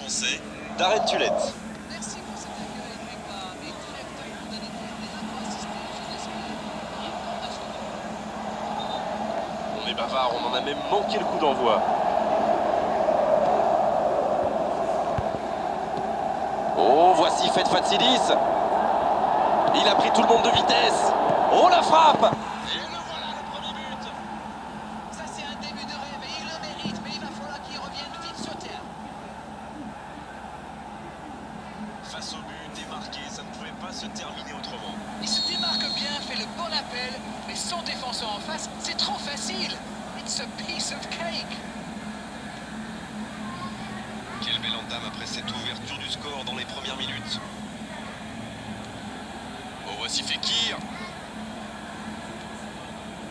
français, Darren Tulette. Merci pour cet accueil fait par des trêves de mondanité des assistés, je l'espère, internationaux. On est bavard, on en a même manqué le coup d'envoi. Oh, voici Feth Fatsidis. Il a pris tout le monde de vitesse. Oh, la frappe! Et le voilà, le premier but. Ça, c'est un début de rêve et il le mérite, mais il va falloir qu'il revienne vite sur terre. Face au but et marqué, ça ne pouvait pas se terminer autrement. Il se démarque bien, fait le bon appel, mais sans défenseur en face, c'est trop facile. It's a piece of cake. Quelle belle entame après cette ouverture du score dans les premières minutes. Oh, voici Fekir.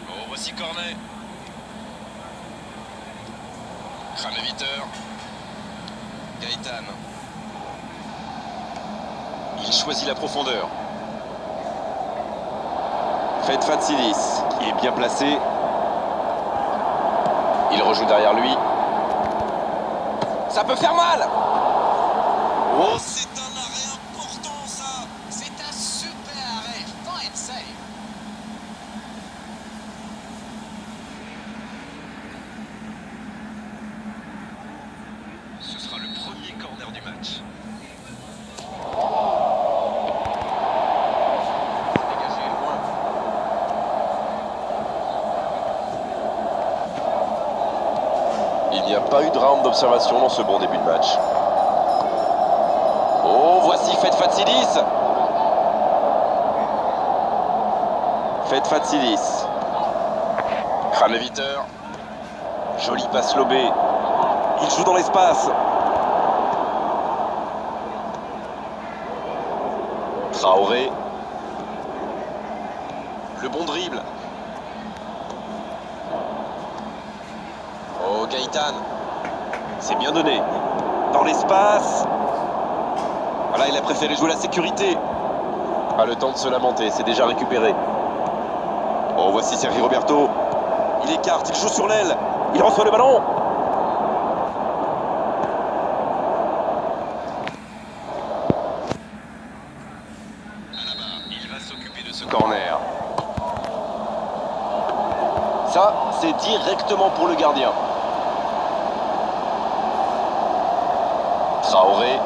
Oh, voici Cornet. Kraneviter. Gaëtan. Il choisit la profondeur. Feth Fatsidis, qui est bien placé. Il rejoue derrière lui. Ça peut faire mal! Oh, c'est un arrêt important, ça! C'est un super arrêt, fine save. Ce sera le premier corner du match. Dégagé loin. Il n'y a pas eu de round d'observation dans ce bon début de match. Oh, voici Feth Fatsidis. Feth Fatsidis. Kraneviter. Joli passe lobé. Il joue dans l'espace. Traoré. Le bon dribble. Oh, Gaëtan. C'est bien donné. Dans l'espace. Voilà, il a préféré jouer la sécurité. Pas le temps de se lamenter, c'est déjà récupéré. Oh, voici Sergi Roberto. Il écarte, il joue sur l'aile. Il reçoit le ballon. Là-bas, il va s'occuper de ce corner. Ça, c'est directement pour le gardien. Traoré.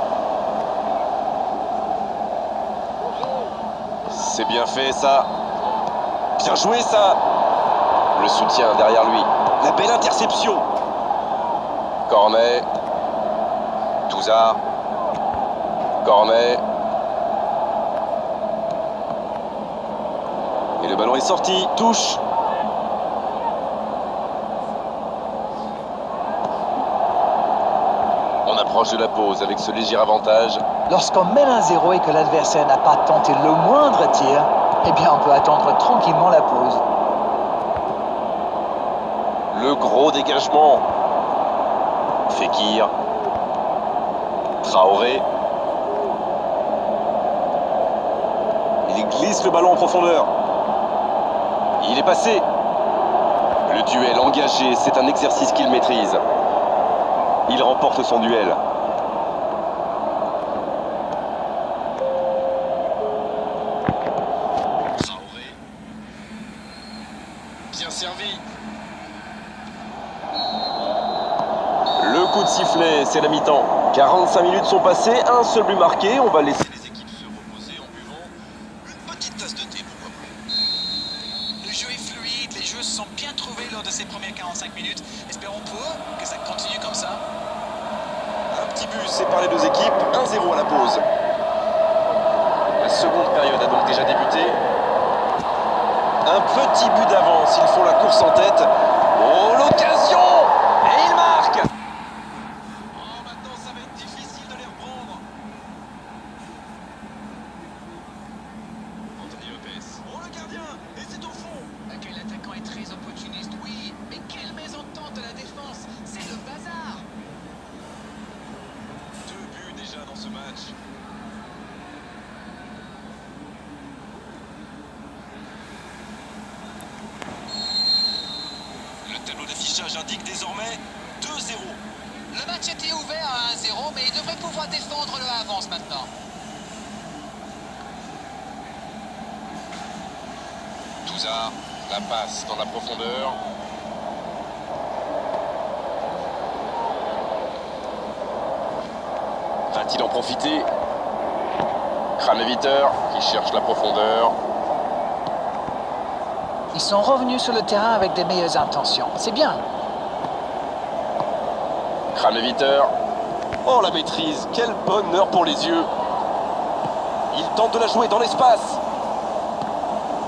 C'est bien fait, ça. Bien joué, ça. Le soutien derrière lui. La belle interception. Cornet. Touzard. Cornet. Et le ballon est sorti. Touche. On approche de la pause avec ce léger avantage. Lorsqu'on mène 1-0 et que l'adversaire n'a pas tenté le moindre tir, eh bien on peut attendre tranquillement la pause. Le gros dégagement. Fekir. Traoré. Il glisse le ballon en profondeur. Il est passé. Le duel engagé, c'est un exercice qu'il maîtrise. Il remporte son duel. Traoré. Bien servi. Le coup de sifflet, c'est la mi-temps. 45 minutes sont passées, un seul but marqué. On va laisser les équipes se reposer en buvant une petite tasse de thé, pourquoi pas. Le jeu est fluide, les jeux se sont bien trouvés lors de ces premières 45 minutes. Espérons pour eux que ça continue comme ça. Un petit but sépare les deux équipes, 1-0 à la pause. La seconde période a donc déjà débuté. Un petit but d'avance, ils font la course en tête. Oh, l'occasion! Et il marque! Oh, maintenant ça va être difficile de les reprendre. Anthony Lopez. Oh, le gardien! Et c'est au fond! Quel attaquant est très opportuniste, oui, mais quelle mésentente de la défense. C'est le bazar. 2 buts déjà dans ce match. Le tableau d'affichage indique désormais 2-0. Le match était ouvert à 1-0, mais il devrait pouvoir doit défendre le avance maintenant. Touzard, la passe dans la profondeur. Va-t-il en profiter? Kraneviter qui cherche la profondeur. Ils sont revenus sur le terrain avec des meilleures intentions. C'est bien. Kraneviter. Oh la maîtrise, quel bonheur pour les yeux. Il tente de la jouer dans l'espace.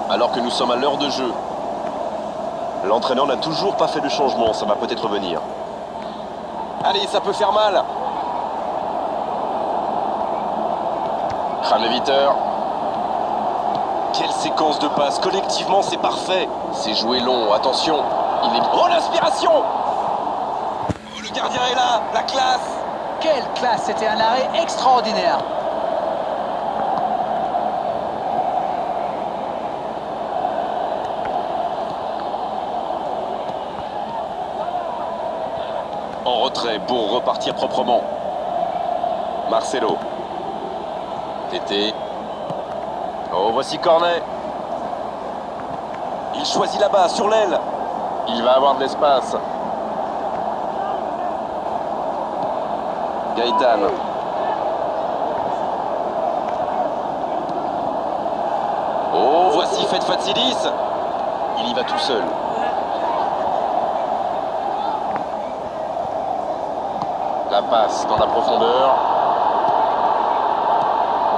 Alors que nous sommes à l'heure de jeu. L'entraîneur n'a toujours pas fait de changement, ça va peut-être venir. Allez, ça peut faire mal. Kraneviter. Quelle séquence de passes, collectivement c'est parfait. C'est joué long, attention. Il est... Oh l'inspiration. Oh, le gardien est là, la classe. Quelle classe, c'était un arrêt extraordinaire. En retrait pour repartir proprement. Marcelo. Tété. Oh, voici Cornet. Il choisit là-bas, sur l'aile. Il va avoir de l'espace. Gaëtan. Oh, voici Fed Fatsidis. Il y va tout seul. La passe dans la profondeur.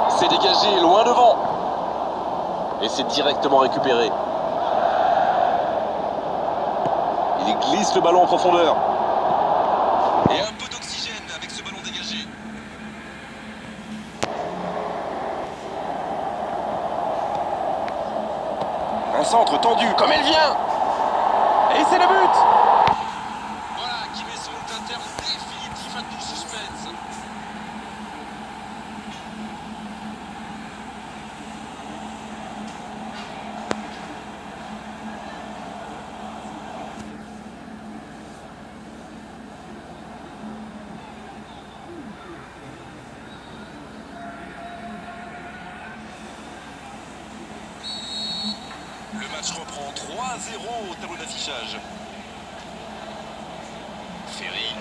C'est dégagé, loin devant. Et c'est directement récupéré. Il glisse le ballon en profondeur. Et un peu d'oxygène avec ce ballon dégagé. Un centre tendu, comme elle vient. Et c'est le but. Voilà, qui met son terme définitif à tout suspense. Le match reprend 3-0 au tableau d'affichage. Ferry.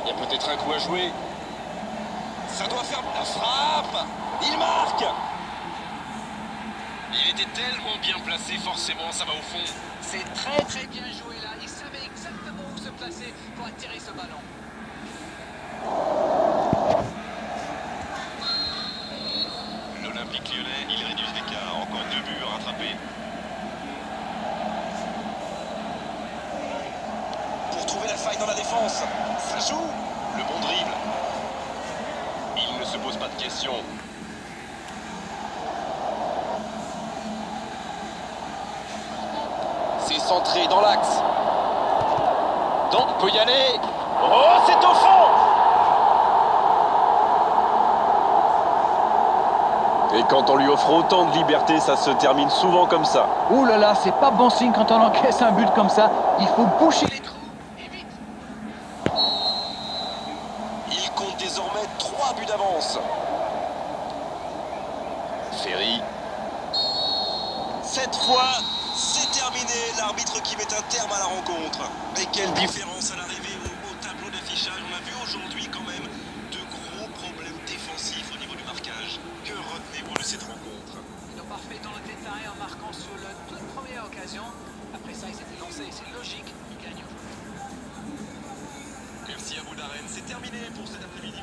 Il y a peut-être un coup à jouer. Ça doit faire la frappe. Il marque. Il était tellement bien placé, forcément, ça va au fond. C'est très très bien joué là. Il savait exactement où se placer pour attirer ce ballon. L'Olympique lyonnais, il réduit l'écart. Encore 2 buts à rattraper. Pour trouver la faille dans la défense. Ça joue. Le bon dribble. Il ne se pose pas de questions. C'est centré dans l'axe. Donc peut y aller. Oh, c'est au fond. Et quand on lui offre autant de liberté, ça se termine souvent comme ça. Ouh là là, c'est pas bon signe quand on encaisse un but comme ça. Il faut boucher les trous. Et vite. Il compte désormais 3 buts d'avance. Ferry. Cette fois, c'est terminé. L'arbitre qui met un terme à la rencontre. Mais quelle différence à l'arrivée au tableau d'affichage. On a vu aujourd'hui quand même de gros problèmes défensifs au niveau du marquage. Que retenez-vous de cette rencontre? Ils n'ont pas fait dans le détail en marquant sur la toute première occasion. Après ça, ils étaient lancés. C'est logique. Ils gagnent. Merci à vous Darren. C'est terminé pour cet après-midi.